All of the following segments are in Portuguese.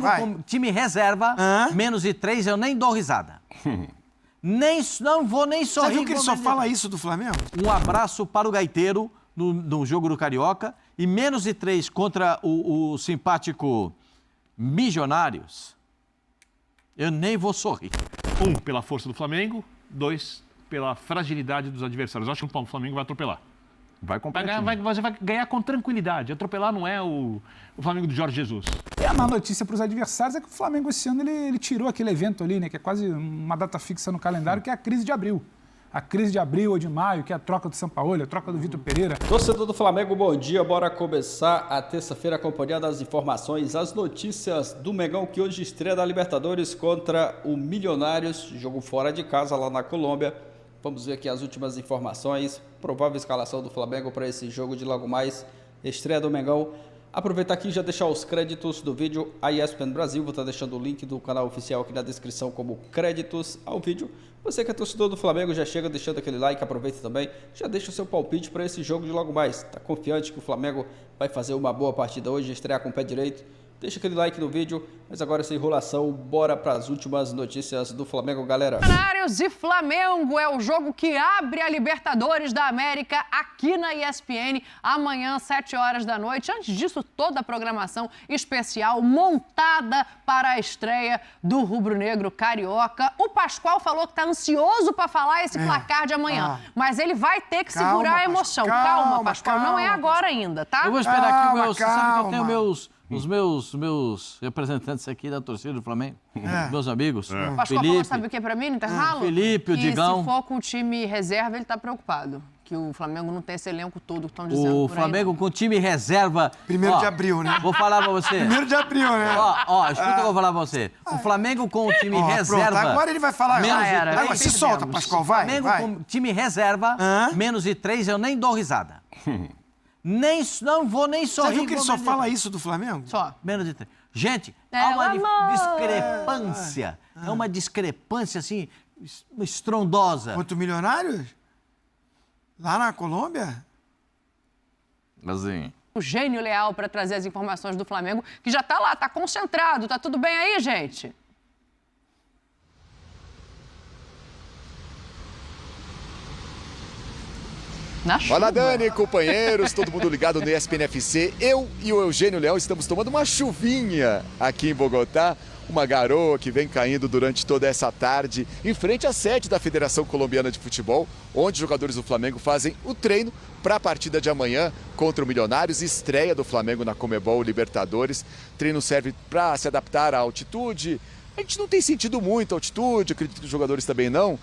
Flamengo com time reserva, menos de 3, eu nem dou risada. Não vou nem sorrir. Você viu que ele só fala isso do Flamengo? Um abraço para o Gaiteiro no jogo do Carioca. E menos de 3 contra o simpático Milionários, eu nem vou sorrir. 1, pela força do Flamengo. 2, pela fragilidade dos adversários. Eu acho que o Flamengo vai atropelar. Você vai ganhar com tranquilidade. Atropelar não é o Flamengo do Jorge Jesus. E a má notícia para os adversários é que o Flamengo esse ano ele tirou aquele evento ali, né, que é quase uma data fixa no calendário, que é a crise de abril. A crise de abril ou de maio, que é a troca do Sampaoli, a troca do Vitor Pereira. Torcedor do Flamengo, bom dia. Bora começar a terça-feira acompanhando as informações, as notícias do Mengão, que hoje estreia da Libertadores contra o Milionários, jogo fora de casa lá na Colômbia. Vamos ver aqui as últimas informações, provável escalação do Flamengo para esse jogo de logo mais, estreia do Mengão. Aproveitar aqui e já deixar os créditos do vídeo a ESPN Brasil, vou estar deixando o link do canal oficial aqui na descrição como créditos ao vídeo. Você que é torcedor do Flamengo já chega deixando aquele like, aproveita também, já deixa o seu palpite para esse jogo de logo mais. Está confiante que o Flamengo vai fazer uma boa partida hoje, estrear com o pé direito? Deixa aquele like no vídeo, mas agora sem enrolação, bora para as últimas notícias do Flamengo, galera. Milionários e Flamengo é o jogo que abre a Libertadores da América aqui na ESPN, amanhã, 7 horas da noite. Antes disso, toda a programação especial montada para a estreia do rubro-negro carioca. O Pascoal falou que está ansioso para falar esse placar de amanhã, mas ele vai ter que segurar a emoção. Calma, Pascoal, não é agora ainda, tá? Eu vou esperar aqui, você sabe que eu tenho os meus representantes aqui da torcida do Flamengo, meus amigos. Pascoal falou, sabe o que pra mim no intervalo? Felipe, o Digão. Se for com o time reserva, ele tá preocupado. Que o Flamengo não tem esse elenco todo que estão dizendo. O Flamengo com time reserva. 1º de abril, né? Vou falar pra você. 1º de abril, né? Escuta o que eu vou falar pra você. O Flamengo com o time reserva. Pronto, agora ele vai falar. Agora se solta, Pascoal, vai. Flamengo com time reserva, menos de 3, eu nem dou risada. Não vou nem sorrir. Você viu que ele só fala isso do Flamengo? Só. Menos de 3. Gente, há uma discrepância. É uma discrepância, assim, estrondosa. Contra o Milionários? Lá na Colômbia? Assim. O Gênio Leal para trazer as informações do Flamengo, que já tá lá, tá concentrado. Tá tudo bem aí, gente? Fala, Dani, companheiros, todo mundo ligado no ESPN FC. Eu e o Eugênio Leão estamos tomando uma chuvinha aqui em Bogotá. Uma garoa que vem caindo durante toda essa tarde em frente à sede da Federação Colombiana de Futebol, onde os jogadores do Flamengo fazem o treino para a partida de amanhã contra o Milionários, estreia do Flamengo na Conmebol Libertadores. O treino serve para se adaptar à altitude. A gente não tem sentido muito a altitude, acredito que os jogadores também não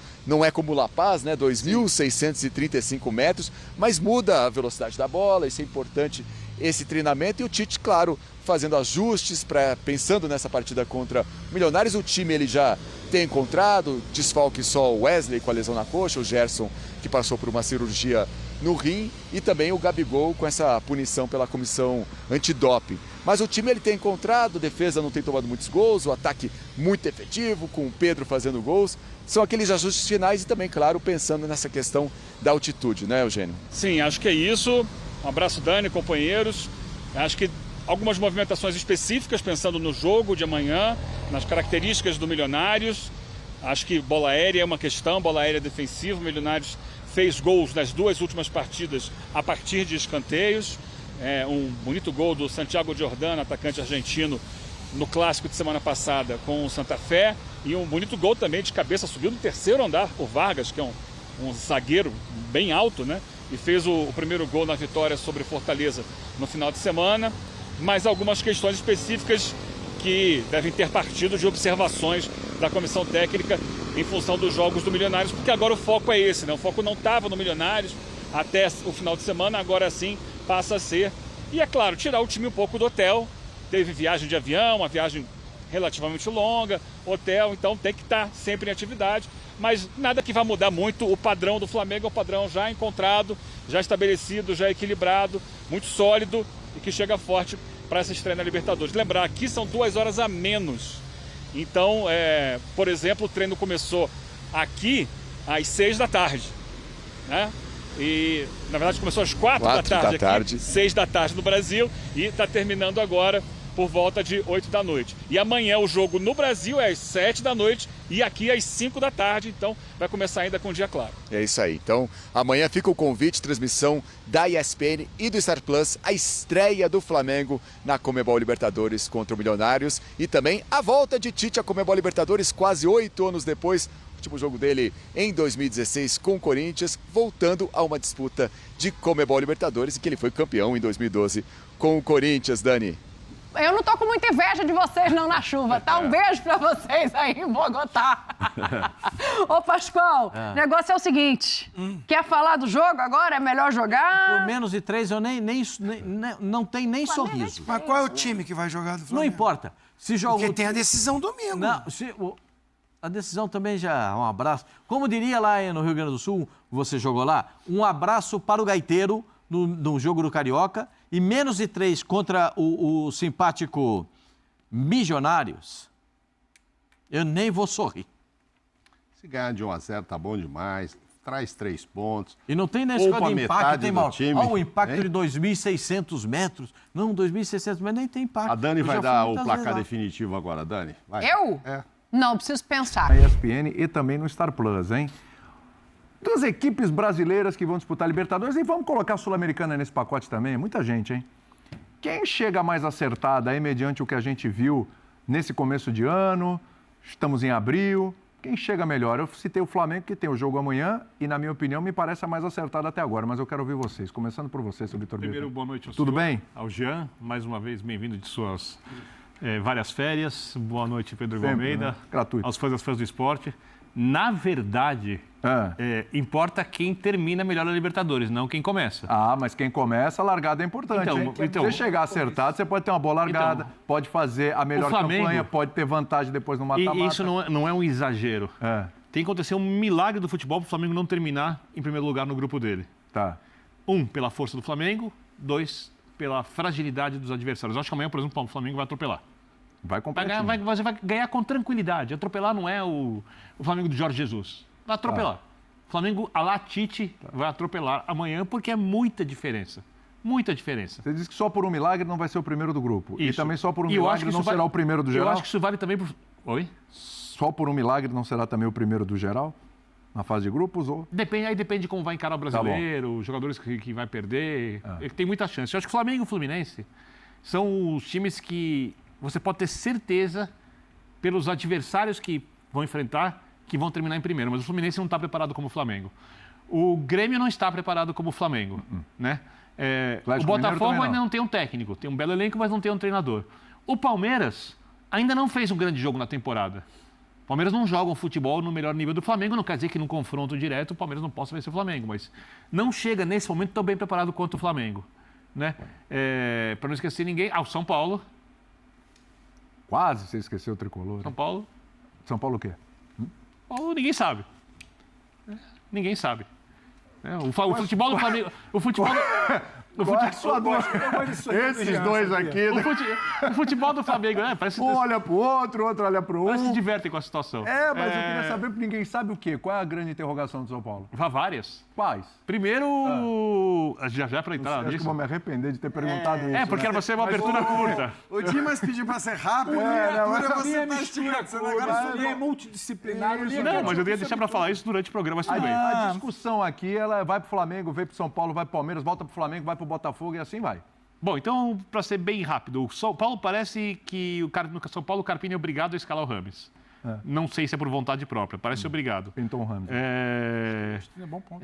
é como La Paz, né, 2.635 metros, mas muda a velocidade da bola, isso é importante, esse treinamento, e o Tite, claro, fazendo ajustes, pensando nessa partida contra o Milionários. O time ele já tem encontrado, desfalque só o Wesley com a lesão na coxa, o Gerson que passou por uma cirurgia no rim, e também o Gabigol com essa punição pela comissão antidoping. Mas o time ele tem encontrado, a defesa não tem tomado muitos gols, o ataque muito efetivo, com o Pedro fazendo gols. São aqueles ajustes finais e também, claro, pensando nessa questão da altitude, né, Eugênio? Sim, acho que é isso. Um abraço, Dani, companheiros. Acho que algumas movimentações específicas, pensando no jogo de amanhã, nas características do Milionários. Acho que bola aérea é uma questão, bola aérea defensiva. O Milionários fez gols nas 2 últimas partidas a partir de escanteios. Um bonito gol do Santiago Giordano, atacante argentino, no clássico de semana passada com o Santa Fé. E um bonito gol também de cabeça, subiu no 3º andar por Vargas, que é um zagueiro bem alto, né? E fez o primeiro gol na vitória sobre Fortaleza no final de semana. Mas algumas questões específicas que devem ter partido de observações da comissão técnica em função dos jogos do Milionários, porque agora o foco é esse, né? O foco não estava no Milionários até o final de semana, agora sim passa a ser. E é claro, tirar o time um pouco do hotel. Teve viagem de avião, uma viagem relativamente longa, hotel, então tem que estar sempre em atividade. Mas nada que vá mudar muito. O padrão do Flamengo é um padrão já encontrado, já estabelecido, já equilibrado, muito sólido e que chega forte para essa estreia na Libertadores. Lembrar, aqui são 2 horas a menos. Então, por exemplo, o treino começou aqui às 6 da tarde, né? E, na verdade, começou às 4 da tarde aqui, 6 da tarde no Brasil, e está terminando agora por volta de 8 da noite. E amanhã o jogo no Brasil é às 7 da noite e aqui às 5 da tarde, então vai começar ainda com o dia claro. É isso aí. Então, amanhã fica o convite, transmissão da ESPN e do Star Plus, a estreia do Flamengo na Conmebol Libertadores contra o Milionários e também a volta de Tite à Conmebol Libertadores quase 8 anos depois. Último jogo dele em 2016 com o Corinthians, voltando a uma disputa de Conmebol Libertadores, e que ele foi campeão em 2012 com o Corinthians, Dani. Eu não tô com muita inveja de vocês não na chuva, tá? Um beijo pra vocês aí em Bogotá. Ô, Pascoal, o negócio é o seguinte, quer falar do jogo agora? É melhor jogar? Por menos de 3 eu não tenho nem sorriso. Mas qual é o time que vai jogar do Flamengo? Não importa. Se joga Porque tem a decisão domingo. Não, a decisão também já... Um abraço. Como diria lá no Rio Grande do Sul, você jogou lá, um abraço para o gaiteiro no jogo do Carioca e menos de 3 contra o simpático Milionários, eu nem vou sorrir. Se ganhar de 1-0 tá bom demais, traz 3 pontos. E não tem nesse Poupa de impacto, metade tem do mal. time, Olha o impacto hein? de 2.600 metros. Não, 2.600 metros nem tem impacto. A Dani Eu vai já fui dar o muitas placar vezes lá. definitivo agora, Dani. Vai. Eu? É. Não, preciso pensar. Na ESPN e também no Star Plus, hein? Duas equipes brasileiras que vão disputar a Libertadores e vamos colocar a Sul-Americana nesse pacote também. Muita gente, hein? Quem chega mais acertada aí, mediante o que a gente viu nesse começo de ano? Estamos em abril. Quem chega melhor? Eu citei o Flamengo, que tem o jogo amanhã e, na minha opinião, me parece a mais acertada até agora. Mas eu quero ouvir vocês. Começando por você, seu Vitor Primeiro, Birra. boa noite ao Tudo senhor, bem? ao Jean, mais uma vez, bem-vindo de suas várias férias. Boa noite, Pedro Sempre, Almeida. né? Gratuito. Aos fãs do esporte. Na verdade, importa quem termina melhor a Libertadores, não quem começa. Ah, mas quem começa, a largada é importante, hein? Então, você chegar acertado, você pode ter uma boa largada, pode fazer a melhor campanha, pode ter vantagem depois no mata-mata. E isso não é um exagero. Tem que acontecer um milagre do futebol para o Flamengo não terminar em primeiro lugar no grupo dele. Tá. 1, pela força do Flamengo. 2, pela fragilidade dos adversários. Eu acho que amanhã, por exemplo, o Flamengo vai atropelar. Vai competir. Você vai ganhar com tranquilidade. Atropelar não é o Flamengo do Jorge Jesus. Vai atropelar. O Flamengo, a la Tite, vai atropelar amanhã porque é muita diferença. Muita diferença. Você disse que só por um milagre não vai ser o primeiro do grupo. Isso. E também só por um E eu acho milagre que não isso será o primeiro do geral? Eu acho que isso vale também por... Oi? Só por um milagre não será também o primeiro do geral? Na fase de grupos? Ou... Depende de como vai encarar o brasileiro, os jogadores que vai perder. Ele tem muita chance. Eu acho que o Flamengo e o Fluminense são os times que você pode ter certeza, pelos adversários que vão enfrentar, que vão terminar em primeiro. Mas o Fluminense não está preparado como o Flamengo. O Grêmio não está preparado como o Flamengo. Né? O Botafogo ainda não tem um técnico. Tem um belo elenco, mas não tem um treinador. O Palmeiras ainda não fez um grande jogo na temporada. O Palmeiras não joga um futebol no melhor nível do Flamengo. Não quer dizer que num confronto direto o Palmeiras não possa vencer o Flamengo. Mas não chega nesse momento tão bem preparado quanto o Flamengo. Né? Para não esquecer ninguém. O São Paulo. Quase você esqueceu o tricolor. São Paulo. São Paulo o quê? Paulo ninguém sabe. Ninguém sabe. O futebol do Flamengo... O futebol... Esses dois aqui. O futebol do Flamengo, parece... Um olha pro outro olha pro Parece que um. se divertem com a situação. Mas eu queria saber, porque ninguém sabe o quê? Qual é a grande interrogação do São Paulo? Várias. Quais? Primeiro... Já para entrar Acho que nisso? vou me arrepender de ter perguntado isso. Porque era pra ser uma abertura curta. O Dimas pediu pra ser rápido, você tá esticando. Ele é multidisciplinar. Não, mas eu ia deixar para falar isso durante o programa, mas tudo bem. A discussão aqui, ela vai pro Flamengo, vem pro São Paulo, vai pro Palmeiras, volta pro Flamengo, vai pro Botafogo e assim vai. Bom, então, para ser bem rápido, o São Paulo parece que no São Paulo o Carpini é obrigado a escalar o Rames. Não sei se é por vontade própria, parece obrigado. Pintou um Rames. É bom ponto.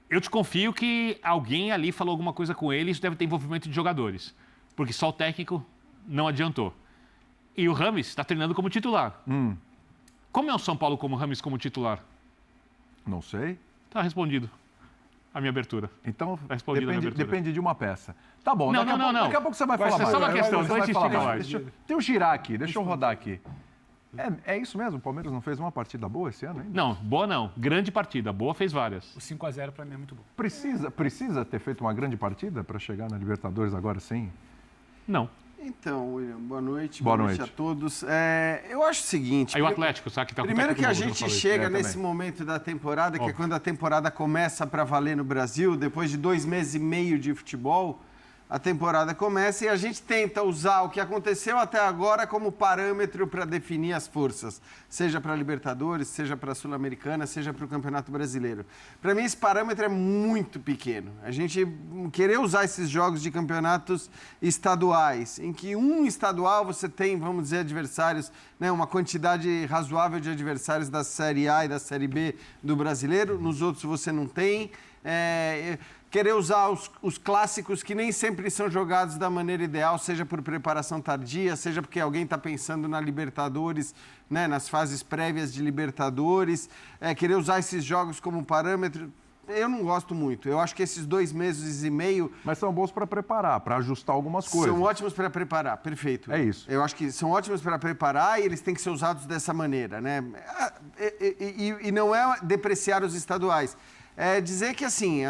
Eu desconfio que alguém ali falou alguma coisa com ele, isso deve ter envolvimento de jogadores, porque só o técnico não adiantou. E o Rames está treinando como titular. Como é o São Paulo como Rames como titular? Não sei. Está respondido a minha abertura. Então, depende depende de uma peça. Tá bom, não. Daqui a pouco você vai falar mais. Só uma questão, Você depois vai a gente falar explica mais. mais. Deixa eu girar aqui, deixa eu rodar aqui. É isso mesmo? O Palmeiras não fez uma partida boa esse ano ainda? Não, boa não. Grande partida. Boa fez várias. O 5-0 para mim é muito bom. Precisa ter feito uma grande partida para chegar na Libertadores agora sim? Não. Então, William, boa noite. Boa Boa noite noite a todos. Eu acho o seguinte... Aí o Atlético, sabe que tá com Primeiro que a técnico novo, gente eu falei. chega nesse momento da temporada, que é quando a temporada começa para valer no Brasil, depois de 2 meses e meio de futebol, a temporada começa e a gente tenta usar o que aconteceu até agora como parâmetro para definir as forças, seja para a Libertadores, seja para a Sul-Americana, seja para o Campeonato Brasileiro. Para mim, esse parâmetro é muito pequeno. A gente querer usar esses jogos de campeonatos estaduais, em que um estadual você tem, vamos dizer, adversários, né, uma quantidade razoável de adversários da Série A e da Série B do Brasileiro, nos outros você não tem. Querer usar os clássicos que nem sempre são jogados da maneira ideal, seja por preparação tardia, seja porque alguém está pensando na Libertadores, né, nas fases prévias de Libertadores, querer usar esses jogos como parâmetro, eu não gosto muito. Eu acho que esses 2 meses e meio... Mas são bons para preparar, para ajustar algumas coisas. São ótimos para preparar, perfeito. É isso. Eu acho que são ótimos para preparar e eles têm que ser usados dessa maneira, né? E não é depreciar os estaduais. É dizer que, assim,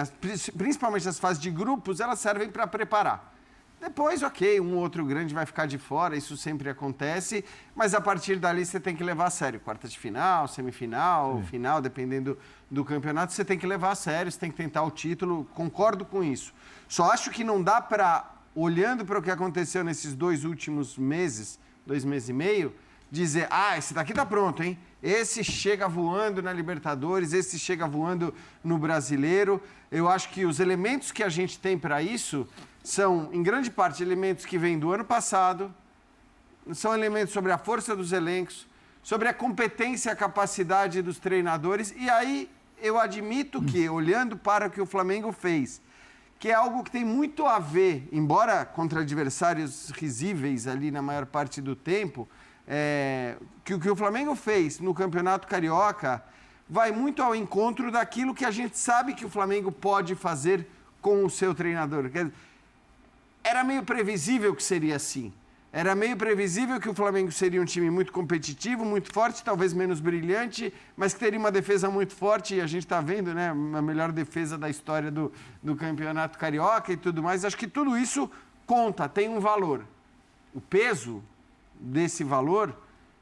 principalmente as fases de grupos, elas servem para preparar. Depois, ok, um ou outro grande vai ficar de fora, isso sempre acontece, mas a partir dali você tem que levar a sério. Quartas de final, semifinal, final, dependendo do campeonato, você tem que levar a sério, você tem que tentar o título, concordo com isso. Só acho que não dá para, olhando para o que aconteceu nesses 2 últimos meses, 2 meses e meio, dizer, esse daqui tá pronto, hein? Esse chega voando na Libertadores, esse chega voando no Brasileiro. Eu acho que os elementos que a gente tem para isso são, em grande parte, elementos que vêm do ano passado, são elementos sobre a força dos elencos, sobre a competência e a capacidade dos treinadores. E aí eu admito que, olhando para o que o Flamengo fez, que é algo que tem muito a ver, embora contra adversários risíveis ali na maior parte do tempo, que o que o Flamengo fez no Campeonato Carioca vai muito ao encontro daquilo que a gente sabe que o Flamengo pode fazer com o seu treinador. Era meio previsível que seria assim. Era meio previsível que o Flamengo seria um time muito competitivo, muito forte, talvez menos brilhante, mas que teria uma defesa muito forte, e a gente está vendo, né, a melhor defesa da história do Campeonato Carioca e tudo mais. Acho que tudo isso conta, tem um valor. O peso desse valor,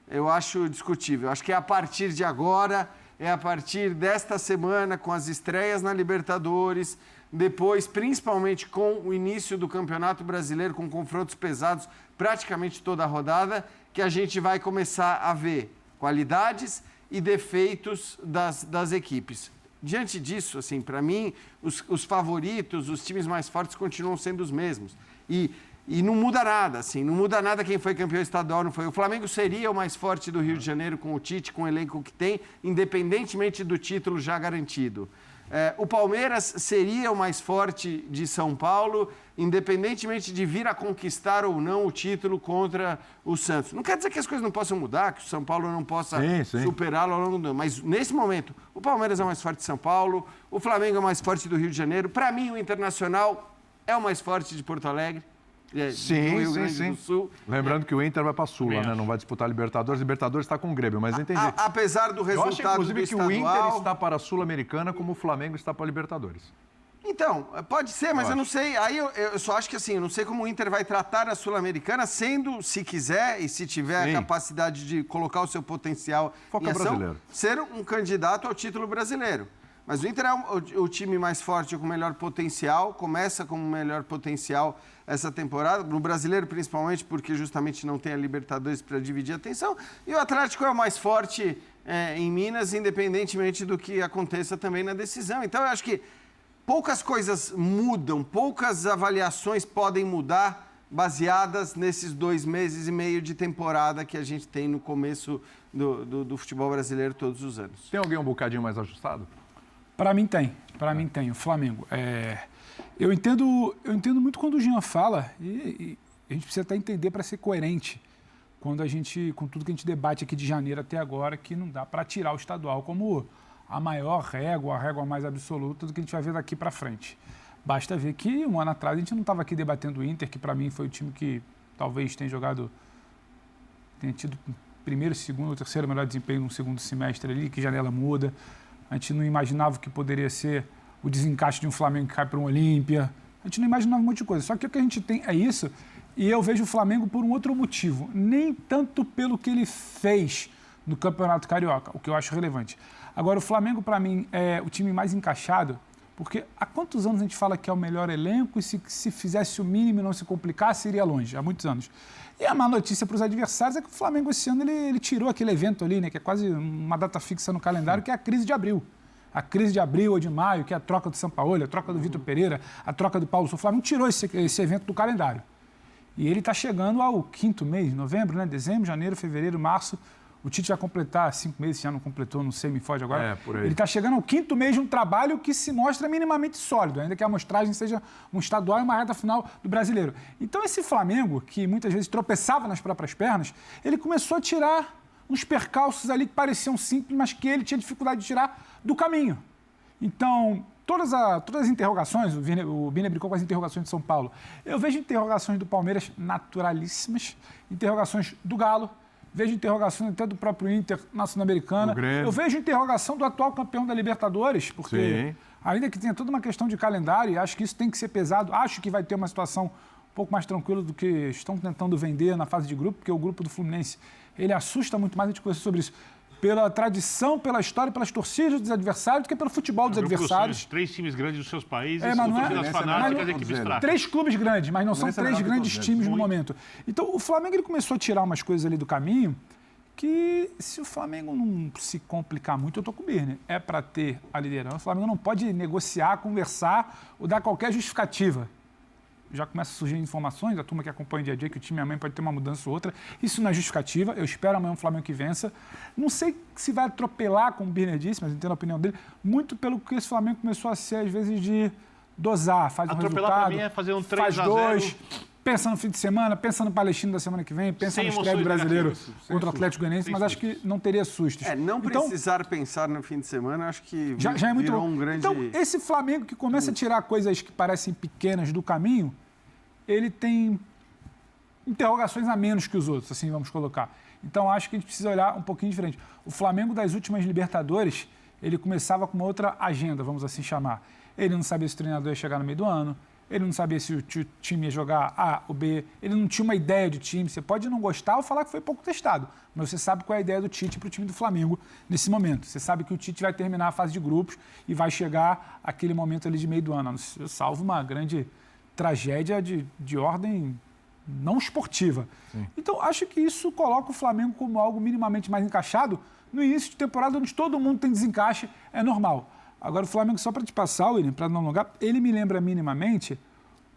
eu acho discutível. Acho que é a partir de agora, é a partir desta semana, com as estreias na Libertadores, depois, principalmente com o início do Campeonato Brasileiro, com confrontos pesados praticamente toda a rodada, que a gente vai começar a ver qualidades e defeitos das equipes. Diante disso, assim, para mim, os favoritos, os times mais fortes continuam sendo os mesmos. E não muda nada, assim, não muda nada quem foi campeão estadual, não foi. O Flamengo seria o mais forte do Rio de Janeiro com o Tite, com o elenco que tem, independentemente do título já garantido. O Palmeiras seria o mais forte de São Paulo, independentemente de vir a conquistar ou não o título contra o Santos. Não quer dizer que as coisas não possam mudar, que o São Paulo não possa superá-lo ao longo do ano. Mas, nesse momento, o Palmeiras é o mais forte de São Paulo, o Flamengo é o mais forte do Rio de Janeiro. Para mim, o Internacional é o mais forte de Porto Alegre. Sim, do Rio Grande do Sul. Lembrando que o Inter vai para a Sula, né? Não vai disputar a Libertadores. Libertadores está com o Grêmio, mas entendi. Apesar do resultado eu acho, inclusive, do que estadual... o Inter está para a Sul-Americana como o Flamengo está para a Libertadores. Então, pode ser, mas eu não sei. Aí eu só acho que assim, eu não sei como o Inter vai tratar a Sul-Americana, sendo, se quiser e se tiver a capacidade de colocar o seu potencial em ação, brasileiro, ser um candidato ao título brasileiro. Mas o Inter é o time mais forte, com o melhor potencial, começa com o melhor potencial essa temporada, no Brasileiro principalmente, porque justamente não tem a Libertadores para dividir a atenção, e o Atlético é o mais forte em Minas, independentemente do que aconteça também na decisão. Então eu acho que poucas coisas mudam, poucas avaliações podem mudar baseadas nesses 2 meses e meio de temporada que a gente tem no começo do futebol brasileiro todos os anos. Tem alguém um bocadinho mais ajustado? Para mim tem. Para mim tem. O Flamengo. Eu entendo muito quando o Jean fala, e a gente precisa até entender para ser coerente, com tudo que a gente debate aqui de janeiro até agora, que não dá para tirar o estadual como a maior régua, a régua mais absoluta do que a gente vai ver daqui para frente. Basta ver que um ano atrás a gente não estava aqui debatendo o Inter, que para mim foi o time que talvez tenha tido primeiro, segundo ou terceiro melhor desempenho no segundo semestre ali, que janela muda. A gente não imaginava que poderia ser o desencaixe de um Flamengo que cai para um Olímpia. A gente não imaginava um monte de coisa. Só que o que a gente tem é isso, e eu vejo o Flamengo por um outro motivo. Nem tanto pelo que ele fez no Campeonato Carioca, o que eu acho relevante. Agora, o Flamengo, para mim, é o time mais encaixado Porque há quantos anos a gente fala que é o melhor elenco e se fizesse o mínimo e não se complicasse, iria longe? Há muitos anos. E a má notícia para os adversários é que o Flamengo esse ano ele tirou aquele evento ali, né, que é quase uma data fixa no calendário, que é a crise de abril. A crise de abril ou de maio, que é a troca do Sampaoli, a troca do Vitor Pereira, a troca do Paulo Souza. O Flamengo tirou esse evento do calendário. E ele está chegando ao 5º mês, novembro, né? Dezembro, janeiro, fevereiro, março. O Tite vai completar 5 meses, já não completou, não sei, me foge agora. Por aí. Ele está chegando ao 5º mês de um trabalho que se mostra minimamente sólido, ainda que a amostragem seja um estadual e uma reta final do brasileiro. Então esse Flamengo, que muitas vezes tropeçava nas próprias pernas, ele começou a tirar uns percalços ali que pareciam simples, mas que ele tinha dificuldade de tirar do caminho. Então, todas as interrogações, o Vini brincou com as interrogações de São Paulo. Eu vejo interrogações do Palmeiras naturalíssimas, interrogações do Galo, vejo interrogações até do próprio Inter na Sul-Americana. Eu vejo interrogação do atual campeão da Libertadores, porque ainda que tenha toda uma questão de calendário, acho que isso tem que ser pesado. Acho que vai ter uma situação um pouco mais tranquila do que estão tentando vender na fase de grupo, porque o grupo do Fluminense, ele assusta muito mais, a gente conversa sobre isso, pela tradição, pela história, pelas torcidas dos adversários, do que pelo futebol dos adversários. 3 times grandes dos seus países, mas não torcidas fanáticas e equipes fracas. 3 clubes grandes, mas não são 3 grandes times no momento. Então, o Flamengo ele começou a tirar umas coisas ali do caminho que, se o Flamengo não se complicar muito, eu estou com o Birner, é para ter a liderança. O Flamengo não pode negociar, conversar ou dar qualquer justificativa. Já começa a surgir informações, a turma que acompanha o dia a dia, que o time amanhã pode ter uma mudança ou outra. Isso não é justificativa. Eu espero amanhã um Flamengo que vença. Não sei se vai atropelar, como o Birner disse, mas entendo a opinião dele, muito pelo que esse Flamengo começou a ser, às vezes, de dosar, faz um resultado, atropelar para mim é fazer um 3-0. Faz 2, pensa no fim de semana, pensa no Palestino da semana que vem, pensa no estreia do Brasileiro contra o Atlético Goianiense, mas acho que não teria sustos. Não precisar pensar no fim de semana, acho que já é muito virou bom. um grande... Então, esse Flamengo que começa a tirar coisas que parecem pequenas do caminho, ele tem interrogações a menos que os outros, assim vamos colocar. Então, acho que a gente precisa olhar um pouquinho diferente. O Flamengo das últimas Libertadores, ele começava com uma outra agenda, vamos assim chamar. Ele não sabia se o treinador ia chegar no meio do ano, ele não sabia se o time ia jogar A ou B, ele não tinha uma ideia de time. Você pode não gostar ou falar que foi pouco testado, mas você sabe qual é a ideia do Tite para o time do Flamengo nesse momento. Você sabe que o Tite vai terminar a fase de grupos e vai chegar aquele momento ali de meio do ano, salvo uma grande tragédia de ordem não esportiva. Então, acho que isso coloca o Flamengo como algo minimamente mais encaixado no início de temporada, onde todo mundo tem desencaixe, é normal. Agora, o Flamengo, só para te passar, William, para não alongar, ele me lembra minimamente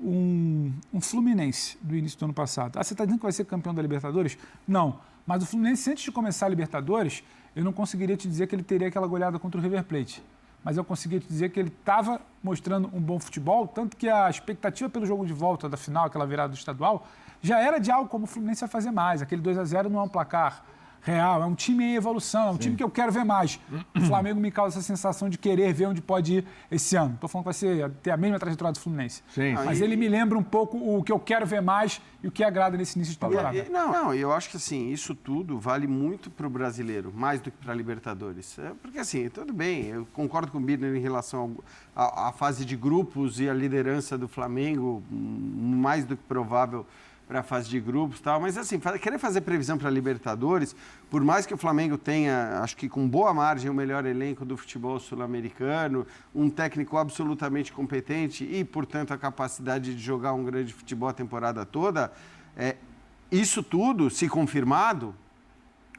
um Fluminense do início do ano passado. Você está dizendo que vai ser campeão da Libertadores? Não. Mas o Fluminense, antes de começar a Libertadores, eu não conseguiria te dizer que ele teria aquela goleada contra o River Plate. Mas eu conseguia te dizer que ele estava mostrando um bom futebol, tanto que a expectativa pelo jogo de volta da final, aquela virada do estadual, já era de algo como o Fluminense vai fazer mais. Aquele 2-0 não é um placar real, é um time em evolução, é um time que eu quero ver mais. O Flamengo me causa essa sensação de querer ver onde pode ir esse ano. Estou falando que vai ter a mesma trajetória do Fluminense. Mas ele me lembra um pouco o que eu quero ver mais e o que agrada nesse início de temporada. Eu acho que assim, isso tudo vale muito para o brasileiro, mais do que para a Libertadores. Porque assim, tudo bem, eu concordo com o Birner em relação à fase de grupos e a liderança do Flamengo, mais do que provável para a fase de grupos e tal, mas assim, querer fazer previsão para a Libertadores, por mais que o Flamengo tenha, acho que com boa margem, o melhor elenco do futebol sul-americano, um técnico absolutamente competente e, portanto, a capacidade de jogar um grande futebol a temporada toda, isso tudo, se confirmado,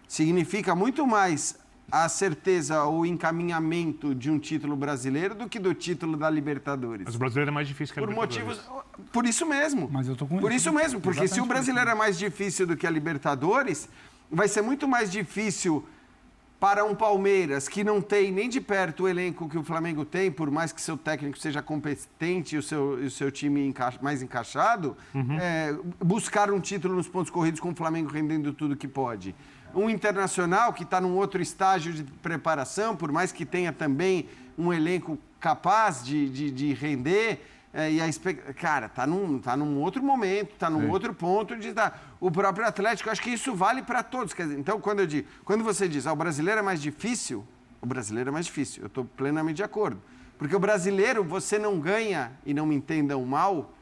significa muito mais a certeza ou encaminhamento de um título brasileiro do que do título da Libertadores. Mas o brasileiro é mais difícil que a Libertadores. Por isso mesmo. Mas eu tô com por isso mesmo, porque se o brasileiro é mais difícil do que a Libertadores, vai ser muito mais difícil para um Palmeiras que não tem nem de perto o elenco que o Flamengo tem, por mais que seu técnico seja competente e o seu time mais encaixado, buscar um título nos pontos corridos com o Flamengo rendendo tudo que pode. Um Internacional que está num outro estágio de preparação, por mais que tenha também um elenco capaz de render, cara, está num outro momento, está num outro ponto de estar. O próprio Atlético, acho que isso vale para todos. Quer dizer, então, quando você diz, o brasileiro é mais difícil, o brasileiro é mais difícil. Eu estou plenamente de acordo. Porque o brasileiro, você não ganha, e não me entendam mal,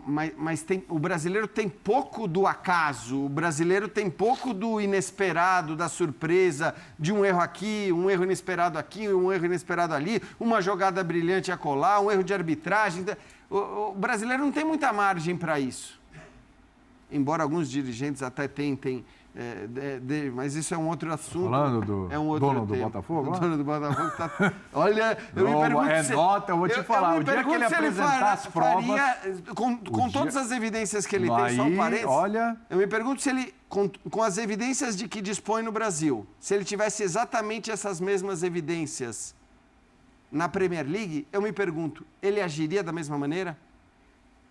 Mas o brasileiro tem pouco do acaso, o brasileiro tem pouco do inesperado, da surpresa, de um erro aqui, um erro inesperado aqui, um erro inesperado ali, uma jogada brilhante a colar, um erro de arbitragem. O brasileiro não tem muita margem para isso. Embora alguns dirigentes até tentem, mas isso é um outro assunto. Falando do dono do Botafogo? O dono do Botafogo tá... Olha, eu me pergunto nota, eu vou te falar, o dia que ele apresentar as provas... Com todas as evidências que ele tem, só um parênteses, olha... eu me pergunto se ele, com as evidências de que dispõe no Brasil, se ele tivesse exatamente essas mesmas evidências na Premier League, eu me pergunto, ele agiria da mesma maneira?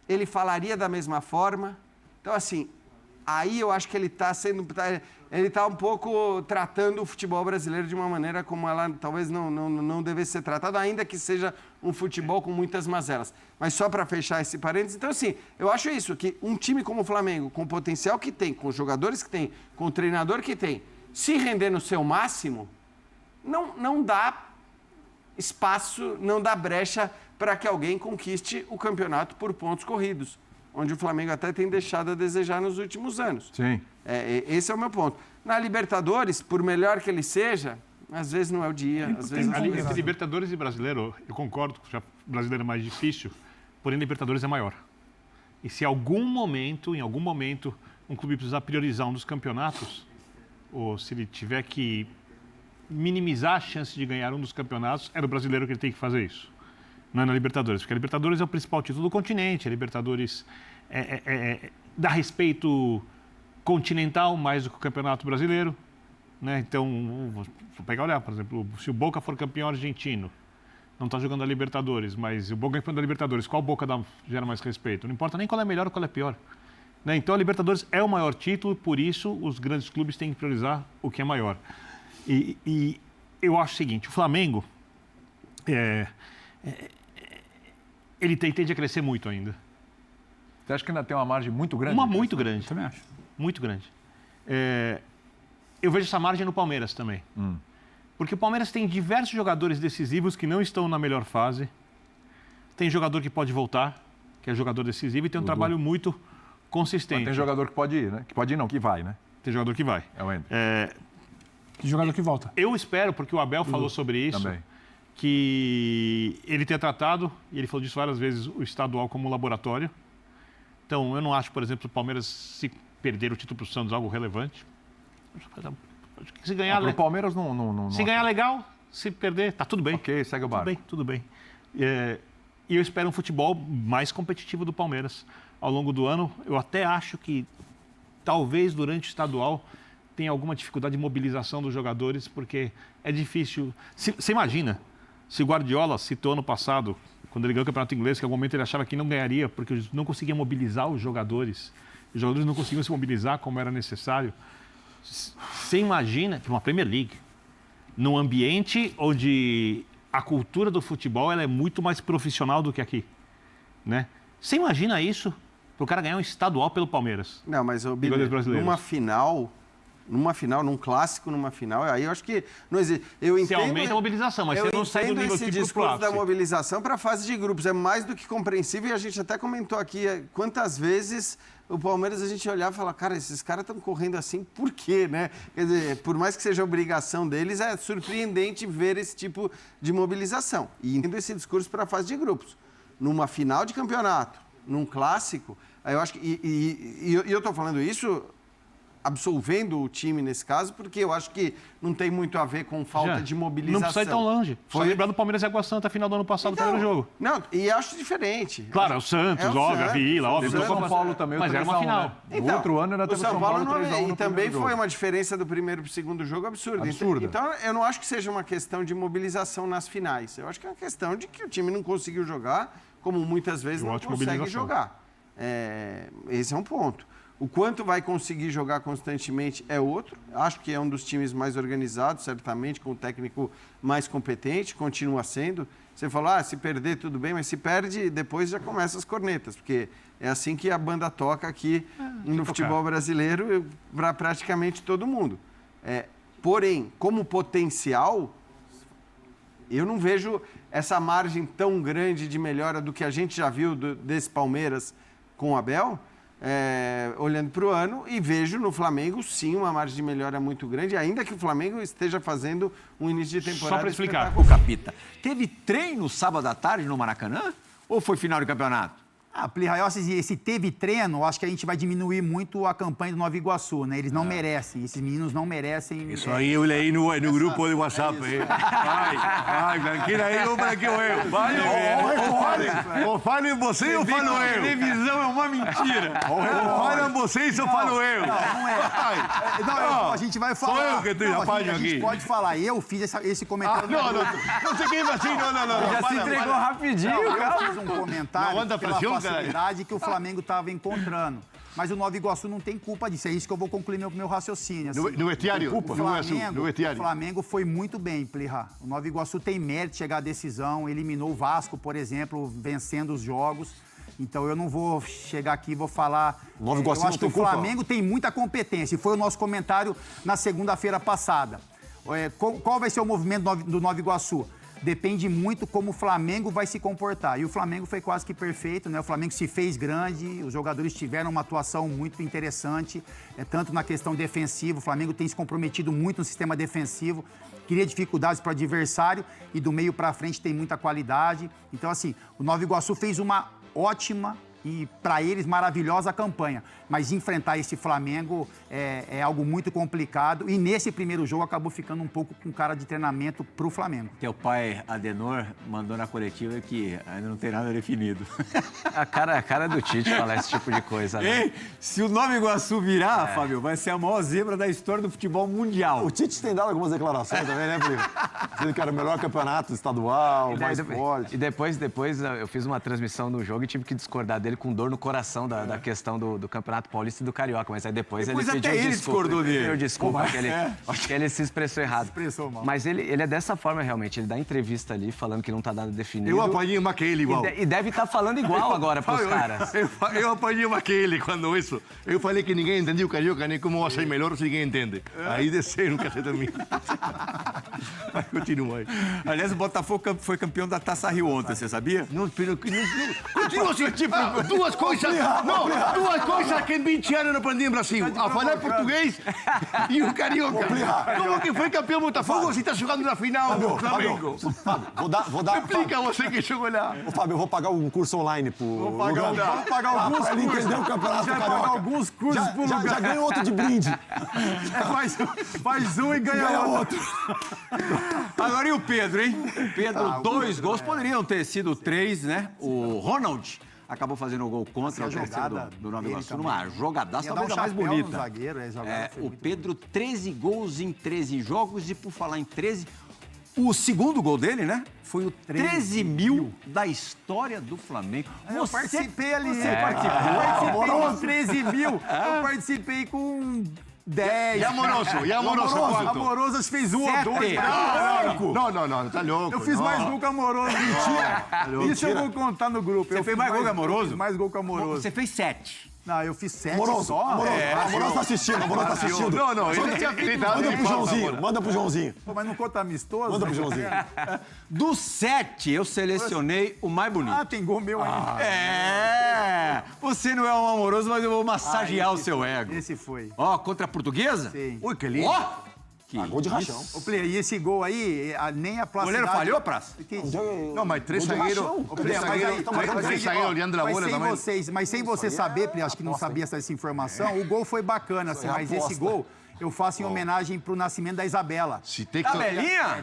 Ele falaria da mesma forma? Então, assim, aí eu acho que ele está um pouco tratando o futebol brasileiro de uma maneira como ela talvez não devesse ser tratado, ainda que seja um futebol com muitas mazelas. Mas só para fechar esse parênteses, então, assim, eu acho isso, que um time como o Flamengo, com o potencial que tem, com os jogadores que tem, com o treinador que tem, se render no seu máximo, não dá espaço, não dá brecha para que alguém conquiste o campeonato por pontos corridos, onde o Flamengo até tem deixado a desejar nos últimos anos. Sim. Esse é o meu ponto. Na Libertadores, por melhor que ele seja, às vezes não é o dia, às vezes não é entre Libertadores e Brasileiro, eu concordo que o Brasileiro é mais difícil, porém Libertadores é maior. E se em algum momento, um clube precisar priorizar um dos campeonatos, ou se ele tiver que minimizar a chance de ganhar um dos campeonatos, é no Brasileiro que ele tem que fazer isso. Não é na Libertadores, porque a Libertadores é o principal título do continente, a Libertadores dá respeito continental mais do que o Campeonato Brasileiro, né? Então, vou pegar e olhar, por exemplo, se o Boca for campeão argentino, não está jogando a Libertadores, mas o Boca é campeão da Libertadores, qual Boca gera mais respeito? Não importa nem qual é melhor ou qual é pior. Né? Então, a Libertadores é o maior título, por isso os grandes clubes têm que priorizar o que é maior. E eu acho o seguinte, o Flamengo... ele tende a crescer muito ainda. Você acha que ainda tem uma margem muito grande? Muito grande. Também acho. Muito grande. Eu vejo essa margem no Palmeiras também. Porque o Palmeiras tem diversos jogadores decisivos que não estão na melhor fase. Tem jogador que pode voltar, que é jogador decisivo, e tem um trabalho muito consistente. Mas tem jogador que pode ir, né? Que pode ir não, que vai, né? Tem jogador que vai. É o Ender. Tem jogador que volta. Eu espero, porque o Abel falou sobre isso, também, que ele tenha tratado, e ele falou disso várias vezes, o estadual como laboratório. Então, eu não acho, por exemplo, o Palmeiras, se perder o título para o Santos, algo relevante. Se ganhar... o Palmeiras não... Se ganhar, legal. Se perder, tá tudo bem. Ok, segue o barco. Tudo bem. E eu espero um futebol mais competitivo do Palmeiras ao longo do ano. Eu até acho que, talvez, durante o estadual, tenha alguma dificuldade de mobilização dos jogadores, porque é difícil. Você imagina, se o Guardiola citou ano passado, quando ele ganhou o Campeonato Inglês, que em algum momento ele achava que não ganharia, porque não conseguia mobilizar os jogadores não conseguiam se mobilizar como era necessário. Você imagina que uma Premier League, num ambiente onde a cultura do futebol ela é muito mais profissional do que aqui, né? Você imagina isso para o cara ganhar um estadual pelo Palmeiras? Não, mas numa final, num clássico, aí eu acho que não existe. Você aumenta a mobilização, mas você não sai do nível esse discurso da mobilização para a fase de grupos. É mais do que compreensível, e a gente até comentou aqui quantas vezes o Palmeiras a gente olhava e falava, cara, esses caras estão correndo assim, por quê, né? Quer dizer, por mais que seja obrigação deles, é surpreendente ver esse tipo de mobilização. E entendo esse discurso para a fase de grupos. Numa final de campeonato, num clássico, aí eu acho que... E eu estou falando isso... absolvendo o time nesse caso, porque eu acho que não tem muito a ver com falta de mobilização. Não precisa ir tão longe. Foi lembrar do Palmeiras e Água Santa, final do ano passado, no primeiro jogo. Não, e acho diferente. Claro, o Santos, óbvio, a Vila, óbvio. O São Paulo também, mas era uma final. Né? Então, o outro ano era o São Paulo 3-1 e também foi uma diferença do primeiro para o segundo jogo absurda. Então, eu não acho que seja uma questão de mobilização nas finais. Eu acho que é uma questão de que o time não conseguiu jogar, como muitas vezes não consegue jogar. Esse é um ponto. O quanto vai conseguir jogar constantemente é outro. Acho que é um dos times mais organizados, certamente, com um técnico mais competente, continua sendo. Você falou, se perder tudo bem, mas se perde, depois já começa as cornetas, porque é assim que a banda toca aqui no futebol brasileiro para praticamente todo mundo. Porém, como potencial, eu não vejo essa margem tão grande de melhora do que a gente já viu desse Palmeiras com o Abel, olhando para o ano, e vejo no Flamengo, sim, uma margem de melhora muito grande, ainda que o Flamengo esteja fazendo um início de temporada. Só para explicar. O Capita, teve treino sábado à tarde no Maracanã? Ou foi final de campeonato? Plirra, se teve treino, acho que a gente vai diminuir muito a campanha do Nova Iguaçu, né? Eles não merecem, esses meninos não merecem. Isso aí eu leí no grupo de WhatsApp. Vai, tranquila aí, ou para que eu. Ou falem vocês ou falo eu. Televisão é uma mentira. Ou falam vocês ou falo eu. Não, a gente vai falar. Sou eu que tenho a página aqui. A gente pode falar, eu fiz esse comentário. Não sei quem assim, não. Já se entregou rapidinho, eu fiz um comentário. Não anda pressão, facilidade que o Flamengo estava encontrando. Mas o Nova Iguaçu não tem culpa disso. É isso que eu vou concluir meu raciocínio. Assim. No vestiário? O Flamengo foi muito bem, Plirra. O Nova Iguaçu tem mérito de chegar à decisão. Eliminou o Vasco, por exemplo, vencendo os jogos. Então eu não vou chegar aqui e vou falar... Nova Iguaçu eu acho que o Flamengo tem muita competência. E foi o nosso comentário na segunda-feira passada. Qual vai ser o movimento do Nova Iguaçu? Depende muito como o Flamengo vai se comportar. E o Flamengo foi quase que perfeito, né? O Flamengo se fez grande, os jogadores tiveram uma atuação muito interessante, tanto na questão defensiva. O Flamengo tem se comprometido muito no sistema defensivo, cria dificuldades para o adversário e do meio para frente tem muita qualidade. Então, assim, o Nova Iguaçu fez uma ótima e, para eles, maravilhosa campanha. Mas enfrentar esse Flamengo é algo muito complicado. E nesse primeiro jogo acabou ficando um pouco com cara de treinamento para o Flamengo. Teu pai, Adenor, mandou na coletiva que ainda não tem nada definido. A cara do Tite falar esse tipo de coisa, né? Ei, se o Nova Iguaçu virar, Fábio, vai ser a maior zebra da história do futebol mundial. O Tite tem dado algumas declarações também, né, Felipe? Dizendo que era o melhor campeonato estadual, mais forte. E depois eu fiz uma transmissão do jogo e tive que discordar dele com dor no coração da questão do Campeonato Paulista e do Carioca. Mas aí depois ele pediu até ele discordou dele. Pediu desculpa, acho que ele se expressou errado. Mal. Mas ele é dessa forma, realmente. Ele dá entrevista ali, falando que não tá nada definido. Eu apanhei uma que ele igual. E deve estar falando igual agora pros caras. Eu apanhei uma que ele quando isso. Eu falei que ninguém entendia o Carioca, nem como vai ser melhor se ninguém entende. Aí desceram o cacete a mim. Mas continua aí. Aliás, o Botafogo foi campeão da Taça Rio ontem, você sabia? Não, continua assim, tipo, duas coisas que em 20 anos não aprendi no Brasil. A falar português e o Carioca. Como que foi campeão Botafogo se está jogando na final do Flamengo? Vou dar. Explica você que jogou lá. Ô, Fábio, eu vou pagar um curso online pro Vou pagar alguns cursos. Ele entender o campeonato Já carioca. pagar alguns cursos pro lugar. Já ganhou outro de brinde. Faz um e ganha outro. Agora e o Pedro, hein? Pedro, 2 gols, poderiam ter sido 3, né? O Ronald acabou fazendo o gol contra o terceiro do Nova Iguaçu, numa jogadaça, talvez a mais bonita. O Pedro, 13 gols em 13 jogos, e por falar em 13, o segundo gol dele, né? Foi o 13.000 da história do Flamengo. Eu participei ali. Você participou? Eu participei com 13.000. Eu participei com 10. E amoroso quanto? Amoroso fez 1 ou 2. Não, tá louco. Eu fiz mais gol que Amoroso, mentira. Isso eu vou contar no grupo. Você fez mais gol que Amoroso? Mais gol que Amoroso. Você fez 7. Não, eu fiz 7 Amoroso, só. Amoroso tá assistindo, Não, ele tá manda pro Joãozinho. Pô, mas não conta amistoso? Manda pro Joãozinho. Do 7, eu selecionei o mais bonito. Ah, tem gol meu ainda. Você não é um amoroso, mas eu vou massagear o seu ego. Esse foi. Ó, contra a Portuguesa? Sim. Ui, que lindo. Ó! Gol de rachão. Ô, Player, e esse gol aí, nem a placidade... O goleiro falhou, Praça? Não, mas 3 zagueiros olhando a bola também. Mas sem você saber, Player, acho que não sabia essa informação, o gol foi bacana, assim, mas esse gol eu faço em homenagem pro nascimento da Isabela. Se Tector,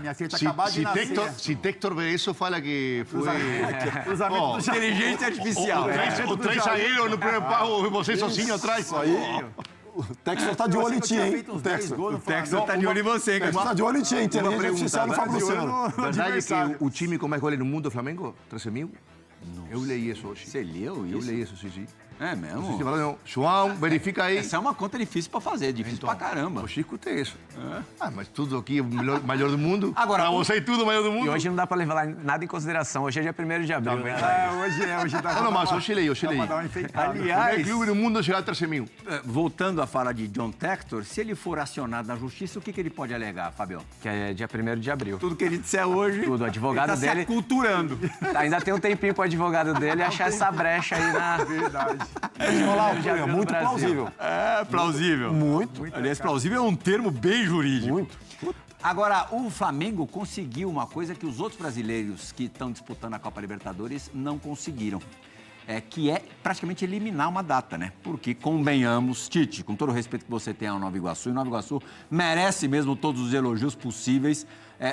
minha filha tinha acabado de nascer. Se Tector vê isso, fala que foi... Cruzamento do inteligência artificial. O 3 zagueiros no primeiro pau, você sozinho atrás. Isso aí... O Textor tá de olho em ti, hein? O Textor tá de olho em você, cara. Tá de olho em ti, hein? Inteligência artificial no Fábio Luciano. Verdade que o time com mais goleiro no mundo é o Flamengo? 13.000? Eu leí isso hoje. Você leu isso? Eu leí isso, sim. É mesmo? João, verifica aí. Essa é uma conta difícil pra fazer, difícil pra caramba. O Chico tem isso. Mas tudo aqui é o melhor do mundo. Agora, pra você tudo o melhor do mundo. E hoje não dá pra levar nada em consideração. Hoje é dia 1º de abril. Hoje tá... Não, mas hoje leio. Aliás, o clube do mundo chegar a 13.000. Voltando a falar de John Tector, se ele for acionado na justiça, o que ele pode alegar, Fabio? Que é dia 1º de abril. Tudo que ele disser hoje... Tudo, o advogado ele tá dele... se aculturando. Ainda tem um tempinho pro advogado dele achar essa brecha aí na... Verdade. É muito plausível. É, plausível. Muito. Aliás, plausível é um termo bem jurídico. Muito. Agora, o Flamengo conseguiu uma coisa que os outros brasileiros que estão disputando a Copa Libertadores não conseguiram. Que é praticamente eliminar uma data, né? Porque, convenhamos, Tite, com todo o respeito que você tem ao Nova Iguaçu, e Nova Iguaçu merece mesmo todos os elogios possíveis,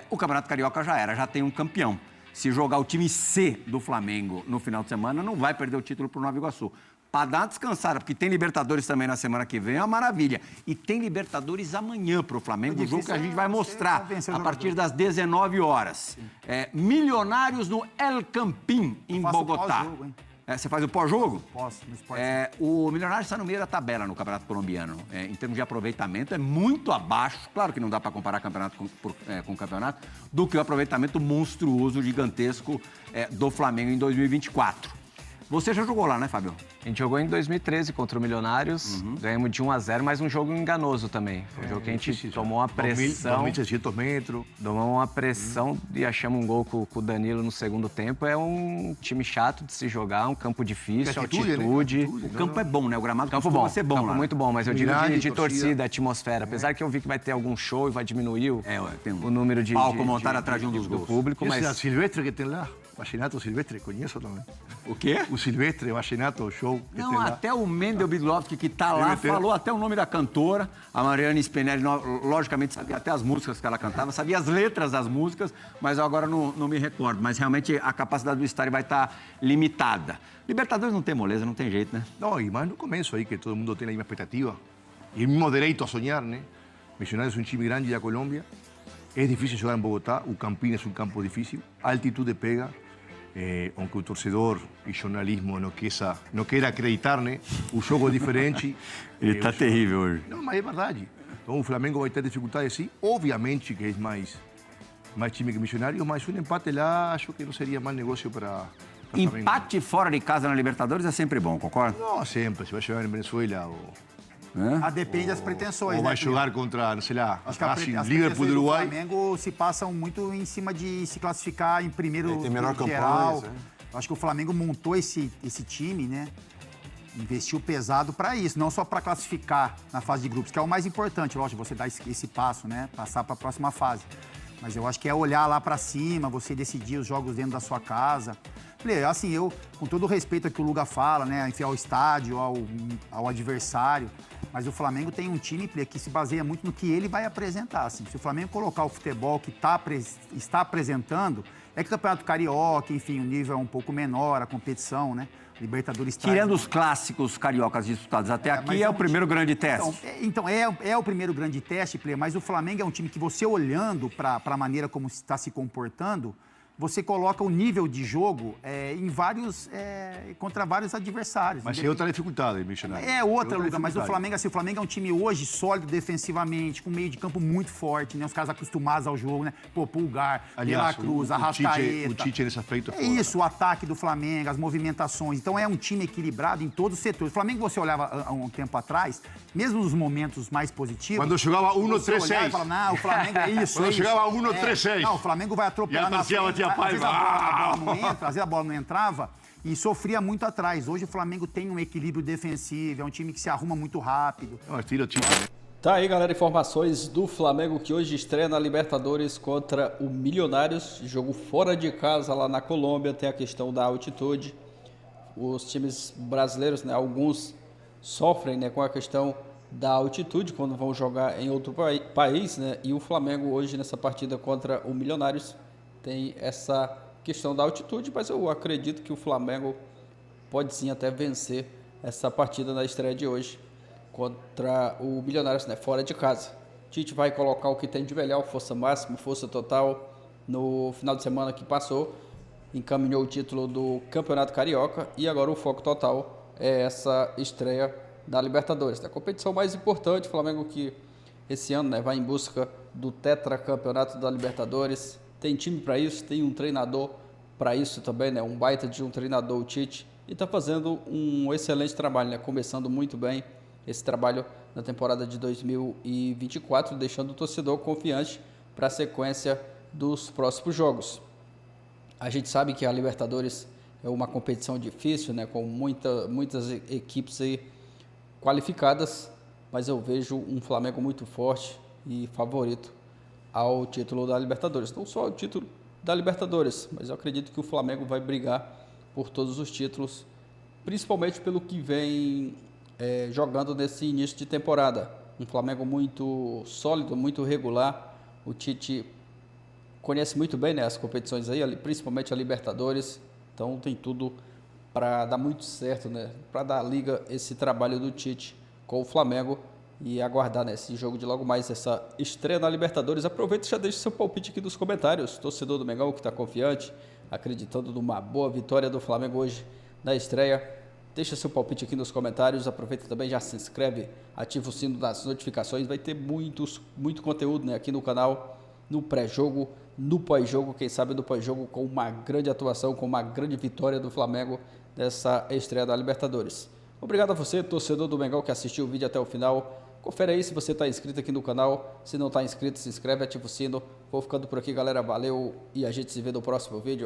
o Campeonato Carioca já tem um campeão. Se jogar o time C do Flamengo no final de semana, não vai perder o título para o Nova Iguaçu. Para dar uma descansada, porque tem Libertadores também na semana que vem, é uma maravilha. E tem Libertadores amanhã para o Flamengo, o jogo que a gente vai mostrar a partir das 19 horas. Milionários no El Campín, em Bogotá. Você faz o pós-jogo? Posso, no esporte. O Milionário está no meio da tabela no Campeonato Colombiano. Em termos de aproveitamento, é muito abaixo. Claro que não dá para comparar campeonato com campeonato, do que o aproveitamento monstruoso, gigantesco do Flamengo em 2024. Você já jogou lá, né, Fábio? A gente jogou em 2013 contra o Milionários, ganhamos de 1-0, mas um jogo enganoso também. Foi um jogo que a gente tomou uma pressão. 2.600 metros. Tomou uma pressão e achamos um gol com o Danilo no segundo tempo. É um time chato de se jogar, um campo difícil, altitude. O campo é bom, né? O gramado campo bom, ser bom campo lá. muito bom, mas eu digo de torcida, atmosfera. Apesar que eu vi que vai ter algum show e vai diminuir o número de palco montar atrás de um dos gols. Público, mas... Esse é a Silvestre que tem lá. Vacinato Silvestre, conheço também. O quê? O Silvestre, Vacinato, show. Que não, tem lá. até o Mendel Bidlovski, que tá lá, falou até o nome da cantora. A Mariana Spinelli, logicamente, sabia até as músicas que ela cantava, sabia as letras das músicas, mas eu agora não me recordo. Mas realmente a capacidade do estádio vai estar limitada. Libertadores não tem moleza, não tem jeito, né? Não, e mais no começo aí, que todo mundo tem a mesma expectativa. E o mesmo direito a sonhar, né? Missionários é um time grande da Colômbia. É difícil jogar em Bogotá, o Campín é um campo difícil, a altitude pega. Aunque o torcedor e jornalismo não queira acreditar, né? O jogo é diferente. Ele está terrível hoje. Não, mas é verdade. Então o Flamengo vai ter dificuldade, sim. Obviamente que é mais time que Missionários, mas um empate lá acho que não seria mais negócio para Flamengo. Empate fora de casa na Libertadores é sempre bom, concorda? Não, sempre. Se vai jogar em Venezuela ou... Depende das pretensões, ou vai jogar contra, sei lá, Liverpool do Uruguai. O Flamengo se passam muito em cima de se classificar em primeiro geral. Acho que o Flamengo montou esse time, né? Investiu pesado para isso, não só para classificar na fase de grupos, que é o mais importante, lógico, você dar esse passo, né? Passar para a próxima fase. Mas eu acho que é olhar lá para cima, você decidir os jogos dentro da sua casa. Assim, eu, com todo o respeito ao que o Luga fala, né? Enfim, ao estádio, ao adversário. Mas o Flamengo tem um time que se baseia muito no que ele vai apresentar. Assim. Se o Flamengo colocar o futebol que está apresentando, é que o Campeonato Carioca, enfim, o nível é um pouco menor, a competição, né? Libertadores... Tirando os clássicos cariocas disputados até aqui, é o primeiro grande teste. Então é o primeiro grande teste, mas o Flamengo é um time que você olhando para a maneira como está se comportando, você coloca o nível de jogo contra vários adversários. Mas é outra dificuldade, Missionário. É outra, Luga, mas o Flamengo é um time hoje sólido defensivamente, com meio de campo muito forte, né? Os caras acostumados ao jogo, né? Pulgar, De La Cruz, Arrascaeta. O Tite nesse aspecto é isso, o ataque do Flamengo, as movimentações. Então é um time equilibrado em todos os setores. O Flamengo, você olhava há um tempo atrás, mesmo nos momentos mais positivos... Quando chegava 1-3-6. Não, o Flamengo é isso. Quando chegava 1-3-6. Não, o Flamengo vai atropelar na frente. Às vezes a bola não entrava e sofria muito atrás. Hoje o Flamengo tem um equilíbrio defensivo, é um time que se arruma muito rápido. Tá aí, galera, informações do Flamengo que hoje estreia na Libertadores contra o Milionários. Jogo fora de casa lá na Colômbia, tem a questão da altitude. Os times brasileiros, né, alguns sofrem, né, com a questão da altitude quando vão jogar em outro país, né? E o Flamengo hoje nessa partida contra o Milionários tem essa questão da altitude, mas eu acredito que o Flamengo pode sim até vencer essa partida na estreia de hoje contra o Milionários, né, fora de casa. Tite vai colocar o que tem de melhor, força máxima, força total. No final de semana que passou, encaminhou o título do Campeonato Carioca e agora o foco total é essa estreia da Libertadores. A competição mais importante, o Flamengo que esse ano, né, vai em busca do tetracampeonato da Libertadores. Tem time para isso, tem um treinador para isso também, né? Um baita de um treinador, o Tite, e está fazendo um excelente trabalho, né? Começando muito bem esse trabalho na temporada de 2024, deixando o torcedor confiante para a sequência dos próximos jogos. A gente sabe que a Libertadores é uma competição difícil, né, com muitas equipes aí qualificadas, mas eu vejo um Flamengo muito forte e favorito ao título da Libertadores. Não só o título da Libertadores, mas eu acredito que o Flamengo vai brigar por todos os títulos, principalmente pelo que vem jogando nesse início de temporada. Um Flamengo muito sólido, muito regular. O Tite conhece muito bem, né, as competições aí, principalmente a Libertadores. Então tem tudo para dar muito certo, né, para dar liga esse trabalho do Tite com o Flamengo e aguardar, né, esse jogo de logo mais, essa estreia na Libertadores. Aproveita e já deixa seu palpite aqui nos comentários. Torcedor do Mengão que está confiante, acreditando numa boa vitória do Flamengo hoje na estreia. Deixa seu palpite aqui nos comentários. Aproveita também, já se inscreve, ativa o sino das notificações. Vai ter muito conteúdo, né, aqui no canal, no pré-jogo, no pós-jogo, quem sabe no pós-jogo com uma grande atuação, com uma grande vitória do Flamengo nessa estreia da Libertadores. Obrigado a você, torcedor do Mengão, que assistiu o vídeo até o final. Confere aí se você está inscrito aqui no canal. Se não está inscrito, se inscreve, ativa o sino. Vou ficando por aqui, galera. Valeu e a gente se vê no próximo vídeo.